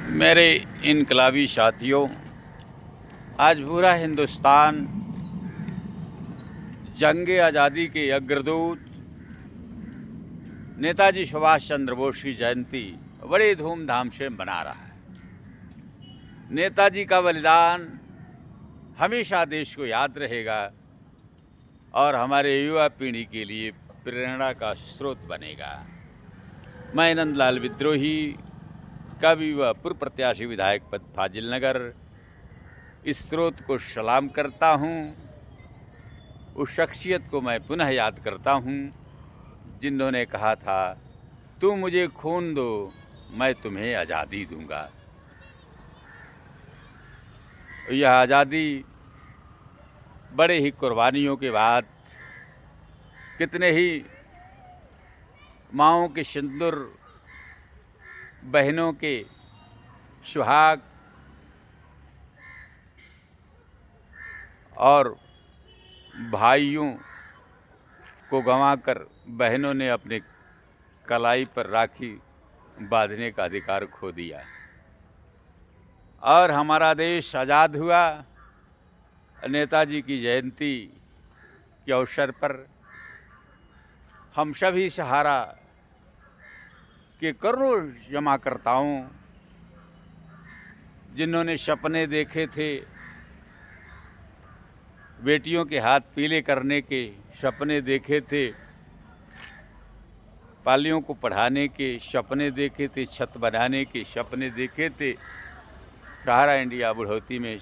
मेरे इनकलाबी साथियों, आज पूरा हिंदुस्तान जंग आज़ादी के अग्रदूत नेताजी सुभाष चंद्र बोस की जयंती बड़े धूमधाम से मना रहा है। नेताजी का बलिदान हमेशा देश को याद रहेगा और हमारे युवा पीढ़ी के लिए प्रेरणा का स्रोत बनेगा। मैं नंदलाल विद्रोही, कवि व पूर्व प्रत्याशी विधायक पद फाजिल नगर, इस स्रोत को सलाम करता हूँ। उस शख्सियत को मैं पुनः याद करता हूँ जिन्होंने कहा था, तू मुझे खून दो, मैं तुम्हें आज़ादी दूंगा। यह आज़ादी बड़े ही कुर्बानियों के बाद, कितने ही माँओं के सिंदूर, बहनों के सुहाग और भाइयों को गंवाकर बहनों ने अपने कलाई पर राखी बांधने का अधिकार खो दिया और हमारा देश आज़ाद हुआ। नेताजी की जयंती के अवसर पर हम सभी सहारा के करोड़ों जमाकर्ताओं, जिन्होंने सपने देखे थे, बेटियों के हाथ पीले करने के सपने देखे थे, पालियों को पढ़ाने के सपने देखे थे, छत बनाने के सपने देखे थे, सहारा इंडिया बुढ़ौती में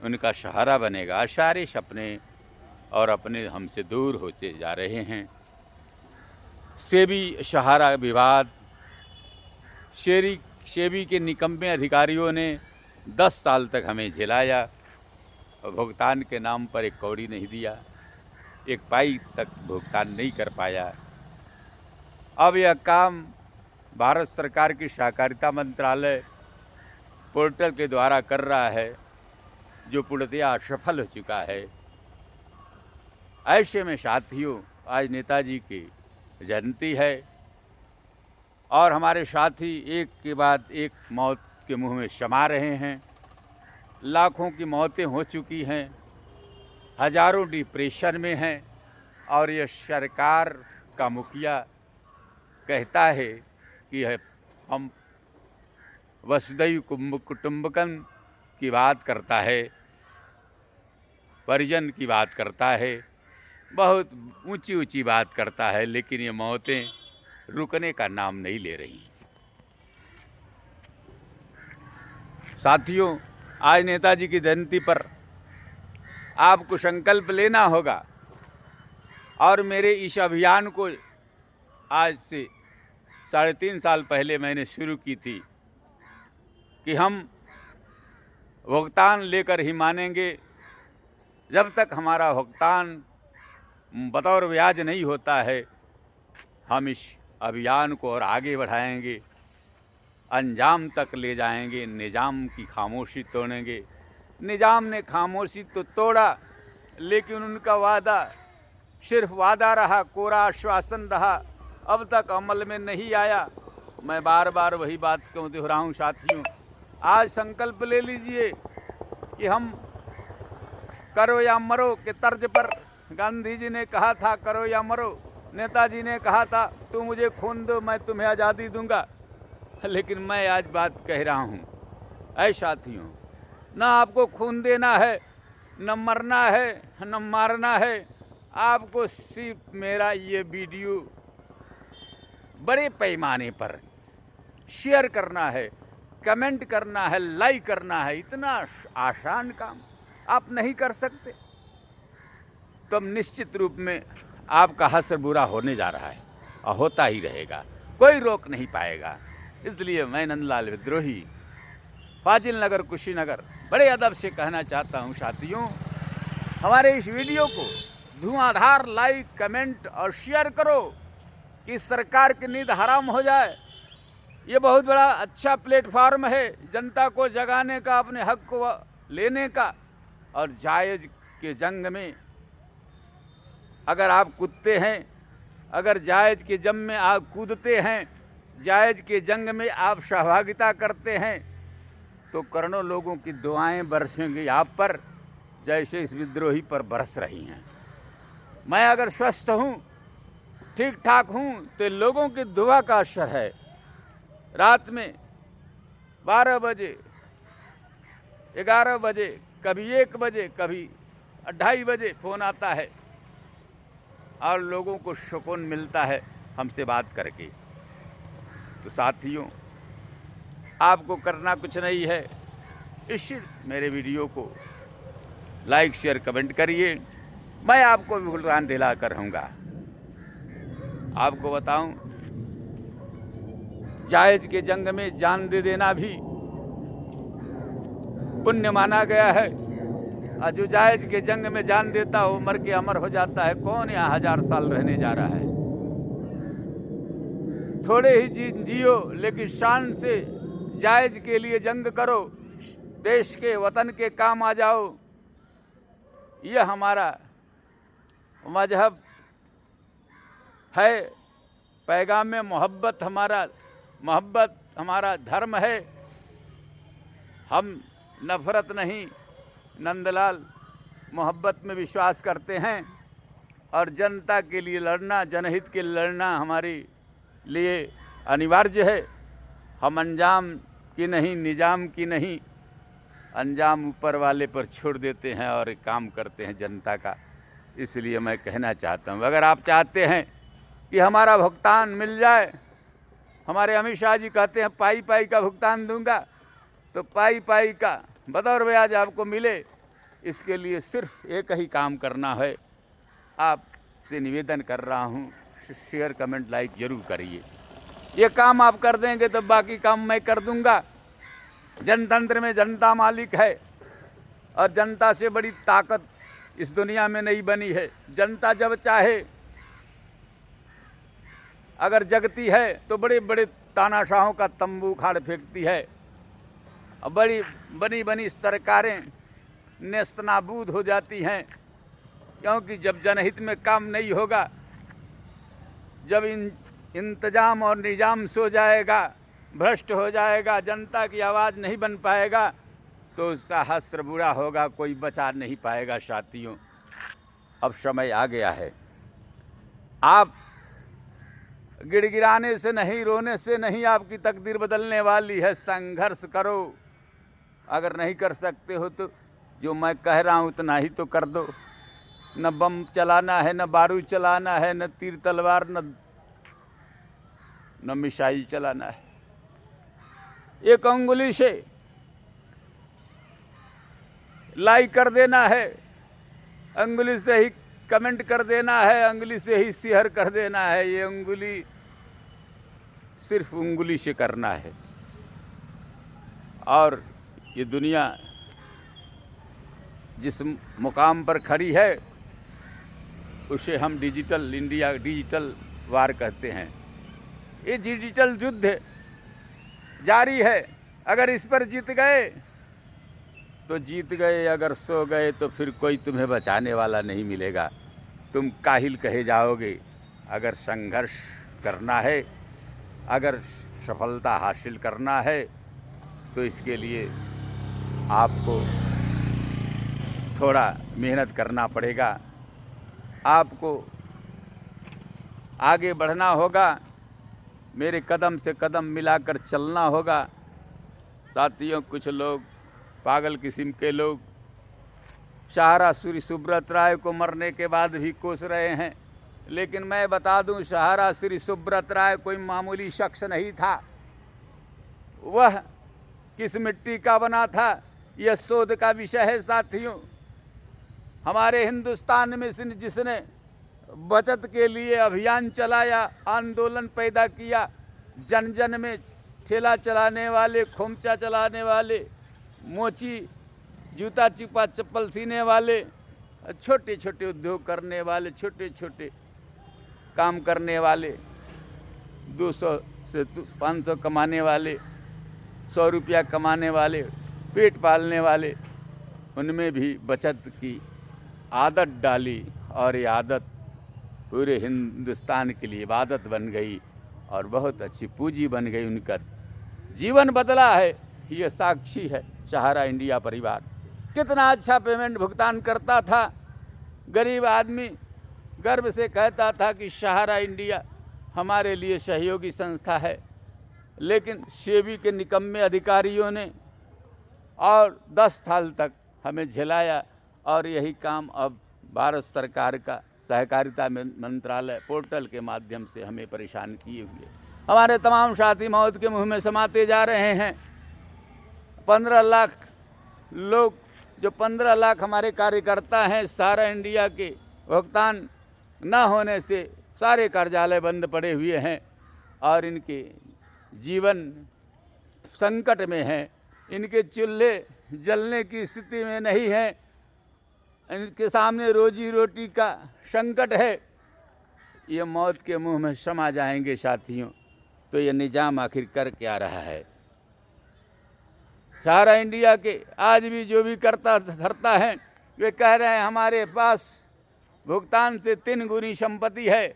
उनका सहारा बनेगा। सारे सपने और अपने हमसे दूर होते जा रहे हैं। सेबी सहारा विवाद, सेबी के निकम्मे अधिकारियों ने 10 साल तक हमें झेलाया और भुगतान के नाम पर एक कौड़ी नहीं दिया, एक पाई तक भुगतान नहीं कर पाया। अब यह काम भारत सरकार की सहकारिता मंत्रालय पोर्टल के द्वारा कर रहा है, जो पूर्णतया असफल हो चुका है। ऐसे में साथियों, आज नेताजी की जयंती है और हमारे साथी एक के बाद एक मौत के मुंह में समा रहे हैं। लाखों की मौतें हो चुकी हैं, हजारों डिप्रेशन में हैं और यह सरकार का मुखिया कहता है कि हम वसुधैव कुटुंबकम की बात करता है, परिजन की बात करता है, बहुत ऊंची ऊंची बात करता है, लेकिन ये मौतें रुकने का नाम नहीं ले रही। साथियों, आज नेताजी की जयंती पर आपको संकल्प लेना होगा और मेरे इस अभियान को आज से 3.5 साल पहले मैंने शुरू की थी कि हम भुगतान लेकर ही मानेंगे। जब तक हमारा भुगतान बतौर ब्याज नहीं होता है, हम इस अभियान को और आगे बढ़ाएंगे, अंजाम तक ले जाएंगे, निज़ाम की खामोशी तोड़ेंगे। निज़ाम ने खामोशी तो तोड़ा, लेकिन उनका वादा सिर्फ वादा रहा, कोरा आश्वासन रहा, अब तक अमल में नहीं आया। मैं बार बार वही बात क्यों दोहराऊं साथियों, आज संकल्प ले लीजिए कि हम करो या मरो के तर्ज पर गांधी जी ने कहा था करो या मरो, नेताजी ने कहा था तू मुझे खून दो, मैं तुम्हें आज़ादी दूंगा। लेकिन मैं आज बात कह रहा हूँ, ऐ साथियों, ना आपको खून देना है, न मरना है, न मारना है। आपको सिर्फ मेरा ये वीडियो बड़े पैमाने पर शेयर करना है, कमेंट करना है, लाइक करना है। इतना आसान काम आप नहीं कर सकते, तो निश्चित रूप में आपका हश्र बुरा होने जा रहा है और होता ही रहेगा, कोई रोक नहीं पाएगा। इसलिए मैं नंदलाल विद्रोही, फाजिल नगर, कुशीनगर, बड़े अदब से कहना चाहता हूँ साथियों, हमारे इस वीडियो को धुआंधार लाइक, कमेंट और शेयर करो कि सरकार की नींद हराम हो जाए। ये बहुत बड़ा अच्छा प्लेटफार्म है जनता को जगाने का, अपने हक को लेने का। और जायज़ के जंग में अगर आप कूदते हैं, अगर जायज़ के जंग में आप कूदते हैं, जायज के जंग में आप सहभागिता करते हैं तो करोड़ों लोगों की दुआएं बरसेंगी आप पर, जैसे इस विद्रोही पर बरस रही हैं। मैं अगर स्वस्थ हूँ, ठीक ठाक हूँ, तो लोगों की दुआ का असर है। रात में 12 बजे, 11 बजे, कभी 1 बजे, कभी 2:30 बजे फ़ोन आता है और लोगों को सुकून मिलता है हमसे बात करके। तो साथियों, आपको करना कुछ नहीं है, इस मेरे वीडियो को लाइक शेयर कमेंट करिए। मैं आपको भी भुगतान दिला कर रहूँगा। आपको बताऊं, जायज के जंग में जान दे देना भी पुण्य माना गया है, और जो जायज के जंग में जान देता हो मर के अमर हो जाता है। कौन यहाँ 1000 साल रहने जा रहा है? थोड़े ही जियो, लेकिन शान से जायज के लिए जंग करो, देश के वतन के काम आ जाओ। यह हमारा मजहब है, पैगाम में मोहब्बत हमारा धर्म है। हम नफ़रत नहीं, नंदलाल मोहब्बत में विश्वास करते हैं, और जनता के लिए लड़ना, जनहित के लिए लड़ना हमारे लिए अनिवार्य है। हम अंजाम की नहीं, निजाम की नहीं, अंजाम ऊपर वाले पर छोड़ देते हैं और काम करते हैं जनता का। इसलिए मैं कहना चाहता हूँ, अगर आप चाहते हैं कि हमारा भुगतान मिल जाए, हमारे अमित शाह जी कहते हैं पाई पाई का भुगतान दूंगा, तो पाई पाई का बतौर ब्याज आपको मिले, इसके लिए सिर्फ एक ही काम करना है। आपसे निवेदन कर रहा हूँ, शेयर कमेंट लाइक ज़रूर करिए। ये काम आप कर देंगे तो बाकी काम मैं कर दूंगा। जनतंत्र में जनता मालिक है, और जनता से बड़ी ताकत इस दुनिया में नहीं बनी है। जनता जब चाहे अगर जगती है तो बड़े बड़े तानाशाहों का तंबू उखाड़ फेंकती है, और बड़ी बनी सरकारें नेस्तनाबूद हो जाती हैं। क्योंकि जब जनहित में काम नहीं होगा, जब इंतजाम और निजाम सो जाएगा, भ्रष्ट हो जाएगा, जनता की आवाज़ नहीं बन पाएगा, तो उसका हश्र बुरा होगा, कोई बचा नहीं पाएगा। साथियों, अब समय आ गया है। आप गिड़गिड़ाने से नहीं, रोने से नहीं आपकी तकदीर बदलने वाली है। संघर्ष करो। अगर नहीं कर सकते हो तो जो मैं कह रहा हूँ उतना ही तो कर दो। न बम चलाना है, न बारूद चलाना है, न तीर तलवार, न मिसाइल चलाना है। एक अंगुली से लाइक कर देना है, अंगुली से ही कमेंट कर देना है, अंगुली से ही शेयर कर देना है। ये अंगुली सिर्फ उंगली से करना है। और ये दुनिया जिस मुकाम पर खड़ी है, उसे हम डिजिटल इंडिया, डिजिटल वार कहते हैं। ये डिजिटल युद्ध जारी है। अगर इस पर जीत गए तो जीत गए, अगर सो गए तो फिर कोई तुम्हें बचाने वाला नहीं मिलेगा, तुम काहिल कहे जाओगे। अगर संघर्ष करना है, अगर सफलता हासिल करना है, तो इसके लिए आपको थोड़ा मेहनत करना पड़ेगा, आपको आगे बढ़ना होगा, मेरे कदम से कदम मिलाकर चलना होगा। साथियों, कुछ लोग पागल किस्म के लोग सहारा श्री सुब्रत राय को मरने के बाद भी कोस रहे हैं, लेकिन मैं बता दूं, सहारा श्री सुब्रत राय कोई मामूली शख्स नहीं था। वह किस मिट्टी का बना था, यह शोध का विषय है। साथियों, हमारे हिंदुस्तान में जिसने बचत के लिए अभियान चलाया, आंदोलन पैदा किया, जन जन में ठेला चलाने वाले, खोमचा चलाने वाले, मोची जूता चिपा चप्पल सीने वाले, छोटे छोटे उद्योग करने वाले, छोटे छोटे काम करने वाले, 200 से 500 कमाने वाले, 100 रुपया कमाने वाले, पेट पालने वाले, उनमें भी बचत की आदत डाली, और ये आदत पूरे हिंदुस्तान के लिए इबादत बन गई। और बहुत अच्छी पूंजी बन गई, उनका जीवन बदला है, ये साक्षी है सहारा इंडिया परिवार। कितना अच्छा पेमेंट भुगतान करता था, गरीब आदमी गर्व से कहता था कि सहारा इंडिया हमारे लिए सहयोगी संस्था है। लेकिन सेबी के निकम्मे अधिकारियों ने और 10 साल तक हमें झेलाया, और यही काम अब भारत सरकार का सहकारिता मंत्रालय पोर्टल के माध्यम से हमें परेशान किए हुए। हमारे तमाम साथी मौत के मुंह में समाते जा रहे हैं। 15 लाख लोग, जो 15 लाख हमारे कार्यकर्ता हैं, सहारा इंडिया के भुगतान न होने से सारे कार्यालय बंद पड़े हुए हैं और इनके जीवन संकट में हैं। इनके चूल्हे जलने की स्थिति में नहीं हैं, इनके सामने रोजी रोटी का संकट है। ये मौत के मुंह में समा जाएंगे साथियों। तो ये निजाम आखिर कर क्या रहा है? सहारा इंडिया के आज भी जो भी करता धरता है, वे कह रहे हैं हमारे पास भुगतान से 3 गुनी संपत्ति है।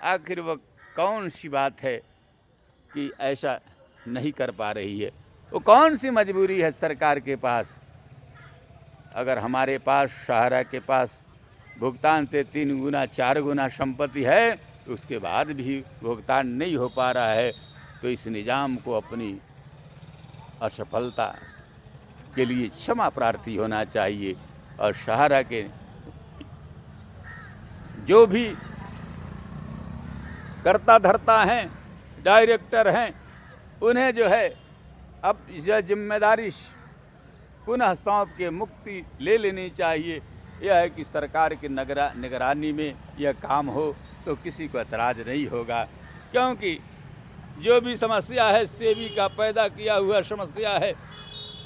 आखिर वह कौन सी बात है कि ऐसा नहीं कर पा रही है? वो कौन सी मजबूरी है सरकार के पास? अगर हमारे पास, सहारा के पास भुगतान से 3 गुना 4 गुना संपत्ति है, तो उसके बाद भी भुगतान नहीं हो पा रहा है, तो इस निज़ाम को अपनी असफलता के लिए क्षमा प्रार्थी होना चाहिए। और सहारा के जो भी करता धरता हैं, डायरेक्टर हैं, उन्हें जो है अब यह जिम्मेदारी पुनः सौंप के मुक्ति ले लेनी चाहिए। यह है कि सरकार की निगरानी में यह काम हो तो किसी को एतराज़ नहीं होगा, क्योंकि जो भी समस्या है सेबी का पैदा किया हुआ समस्या है।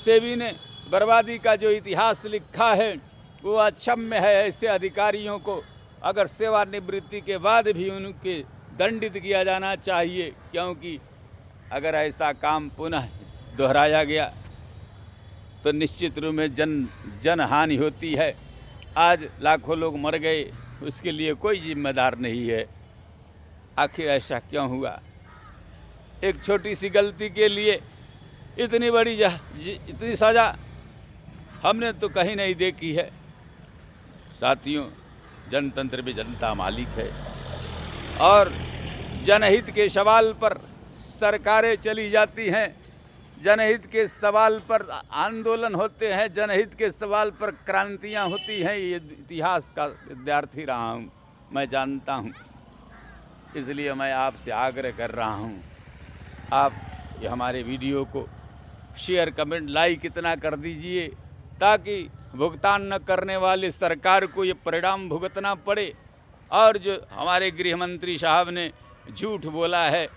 सेबी ने बर्बादी का जो इतिहास लिखा है वो अक्षम्य है। ऐसे अधिकारियों को अगर सेवानिवृत्ति के बाद भी उनके दंडित किया जाना चाहिए, क्योंकि अगर ऐसा काम पुनः दोहराया गया तो निश्चित रूप में जन हानि होती है। आज लाखों लोग मर गए, उसके लिए कोई जिम्मेदार नहीं है। आखिर ऐसा क्यों हुआ? एक छोटी सी गलती के लिए इतनी बड़ी इतनी सज़ा हमने तो कहीं नहीं देखी है। साथियों, जनतंत्र में जनता मालिक है और जनहित के सवाल पर सरकारें चली जाती हैं, जनहित के सवाल पर आंदोलन होते हैं, जनहित के सवाल पर क्रांतियां होती हैं। ये इतिहास का विद्यार्थी रहा हूँ, मैं जानता हूँ। इसलिए मैं आपसे आग्रह कर रहा हूँ, आप ये हमारे वीडियो को शेयर, कमेंट, लाइक इतना कर दीजिए ताकि भुगतान न करने वाले सरकार को ये परिणाम भुगतना पड़े। और जो हमारे गृह मंत्री साहब ने झूठ बोला है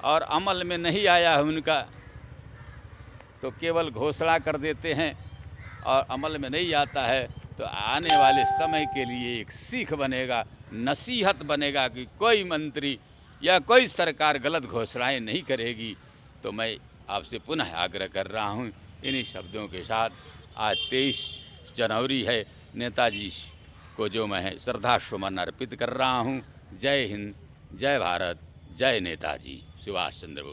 और अमल में नहीं आया है उनका, तो केवल घोषणा कर देते हैं और अमल में नहीं आता है, तो आने वाले समय के लिए एक सीख बनेगा, नसीहत बनेगा कि कोई मंत्री या कोई सरकार गलत घोषणाएं नहीं करेगी। तो मैं आपसे पुनः आग्रह कर रहा हूं, इन्हीं शब्दों के साथ आज 23 जनवरी है, नेताजी को जो मैं श्रद्धा सुमन अर्पित कर रहा हूं। जय हिंद, जय भारत, जय नेताजी सुभाष चंद्र बोस।